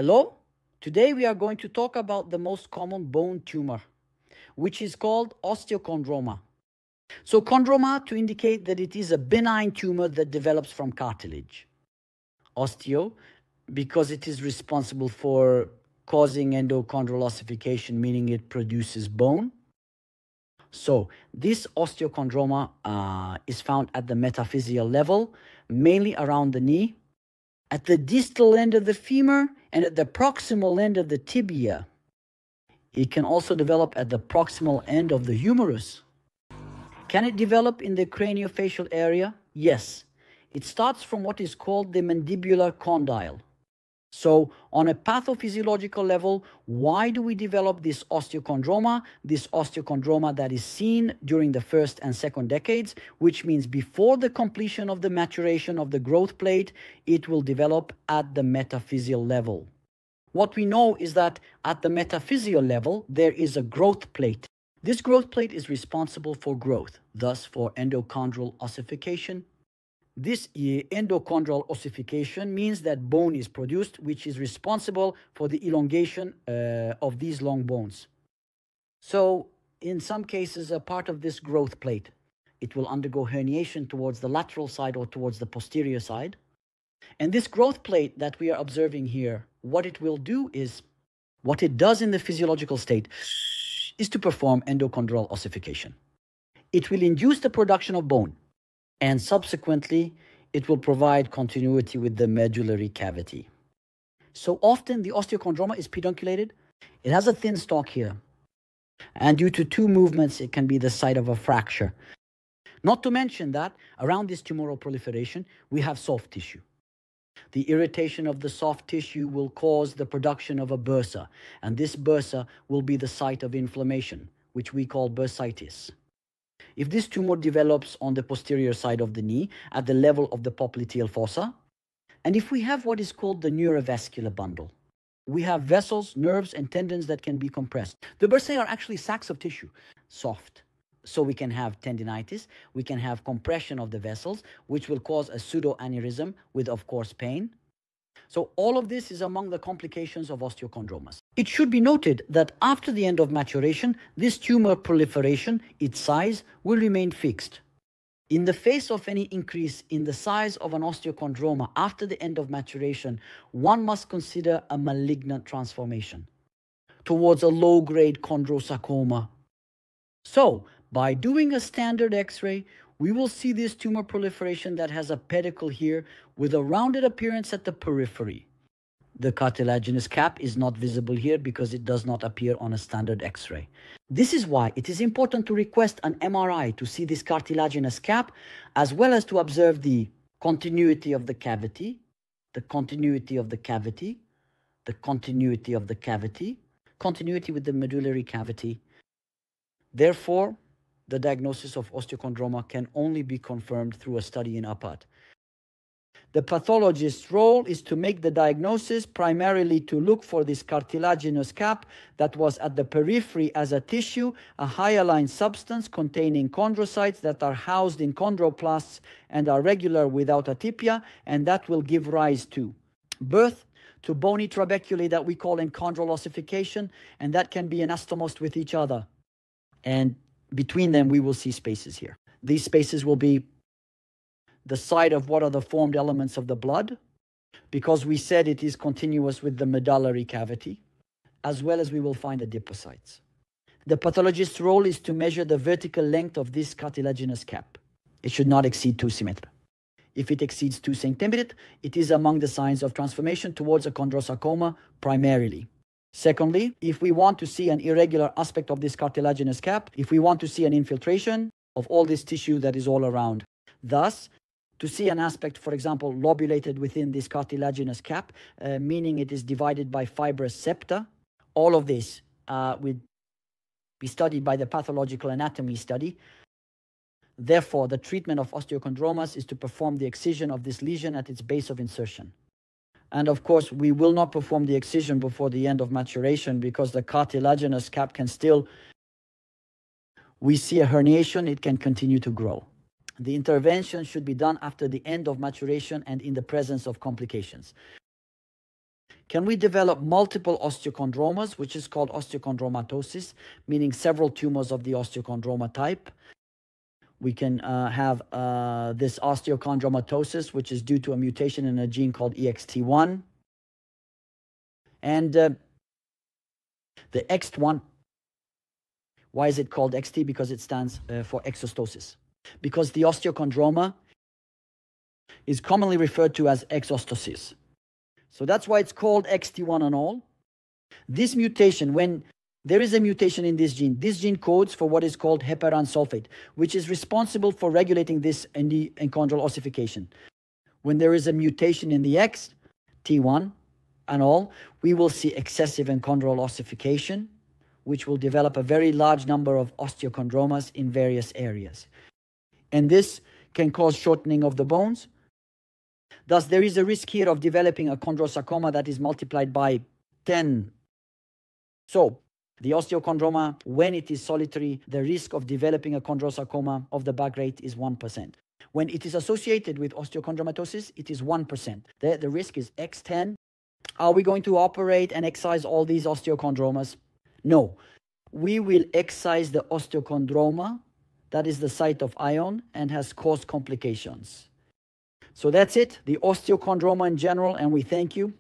Hello, today we are going to talk about the most common bone tumor, which is called osteochondroma. So chondroma to indicate that it is a benign tumor that develops from cartilage. Osteo, because it is responsible for causing endochondral ossification, meaning it produces bone. So this osteochondroma is found at the metaphyseal level, mainly around the knee, at the distal end of the femur, and at the proximal end of the tibia. It can also develop at the proximal end of the humerus. Can it develop in the craniofacial area? Yes. It starts from what is called the mandibular condyle. So on a pathophysiological level, why do we develop this osteochondroma? This osteochondroma that is seen during the first and second decades, which means before the completion of the maturation of the growth plate, it will develop at the metaphyseal level. What we know is that at the metaphyseal level, there is a growth plate. This growth plate is responsible for growth, thus for endochondral ossification. This endochondral ossification means that bone is produced, which is responsible for the elongation of these long bones. So, in some cases, a part of this growth plate, it will undergo herniation towards the lateral side or towards the posterior side. And this growth plate that we are observing here, what it will do is, what it does in the physiological state is to perform endochondral ossification. It will induce the production of bone, and subsequently, it will provide continuity with the medullary cavity. So often, the osteochondroma is pedunculated. It has a thin stalk here. And due to two movements, it can be the site of a fracture. Not to mention that around this tumoral proliferation, we have soft tissue. The irritation of the soft tissue will cause the production of a bursa, and this bursa will be the site of inflammation, which we call bursitis. If this tumor develops on the posterior side of the knee at the level of the popliteal fossa, and if we have what is called the neurovascular bundle, we have vessels, nerves, and tendons that can be compressed. The bursae are actually sacs of tissue, soft. So we can have tendinitis, we can have compression of the vessels, which will cause a pseudoaneurysm with, of course, pain. So all of this is among the complications of osteochondromas. It should be noted that after the end of maturation, this tumor proliferation, its size, will remain fixed. In the face of any increase in the size of an osteochondroma after the end of maturation, one must consider a malignant transformation towards a low-grade chondrosarcoma. So, by doing a standard X-ray, we will see this tumor proliferation that has a pedicle here with a rounded appearance at the periphery. The cartilaginous cap is not visible here because it does not appear on a standard X-ray. This is why it is important to request an MRI to see this cartilaginous cap, as well as to observe the continuity of the cavity, the continuity of the cavity, the continuity of the cavity, continuity with the medullary cavity. Therefore, the diagnosis of osteochondroma can only be confirmed through a study in APAT. The pathologist's role is to make the diagnosis, primarily to look for this cartilaginous cap that was at the periphery as a tissue, a hyaline substance containing chondrocytes that are housed in chondroplasts and are regular without atypia, and that will give rise to birth, to bony trabeculae that we call enchondral ossification, and that can be anastomosed with each other. And between them, we will see spaces here. These spaces will be the site of what are the formed elements of the blood, because we said it is continuous with the medullary cavity, as well as we will find adipocytes. The pathologist's role is to measure the vertical length of this cartilaginous cap. It should not exceed 2 centimeters. If it exceeds 2 centimeters, it is among the signs of transformation towards a chondrosarcoma primarily. Secondly, if we want to see an irregular aspect of this cartilaginous cap, if we want to see an infiltration of all this tissue that is all around, thus, to see an aspect, for example, lobulated within this cartilaginous cap, meaning it is divided by fibrous septa, all of this will be studied by the pathological anatomy study. Therefore, the treatment of osteochondromas is to perform the excision of this lesion at its base of insertion. And of course, we will not perform the excision before the end of maturation because the cartilaginous cap can still, we see a herniation, it can continue to grow. The intervention should be done after the end of maturation and in the presence of complications. Can we develop multiple osteochondromas, which is called osteochondromatosis, meaning several tumors of the osteochondroma type? We can have this osteochondromatosis, which is due to a mutation in a gene called EXT1. And the XT1, why is it called XT? Because it stands for exostosis. Because the osteochondroma is commonly referred to as exostosis. So that's why it's called XT1 and all. This mutation, when there is a mutation in this gene codes for what is called heparan sulfate, which is responsible for regulating this endochondral ossification. When there is a mutation in the XT1 and all, we will see excessive endochondral ossification, which will develop a very large number of osteochondromas in various areas. And this can cause shortening of the bones. Thus, there is a risk here of developing a chondrosarcoma that is multiplied by 10. So, the osteochondroma, when it is solitary, the risk of developing a chondrosarcoma of the back rate is 1%. When it is associated with osteochondromatosis, it is 1%. The risk is X10. Are we going to operate and excise all these osteochondromas? No. We will excise the osteochondroma, that is the site of ion, and has caused complications. So that's it, the osteochondroma in general, and we thank you.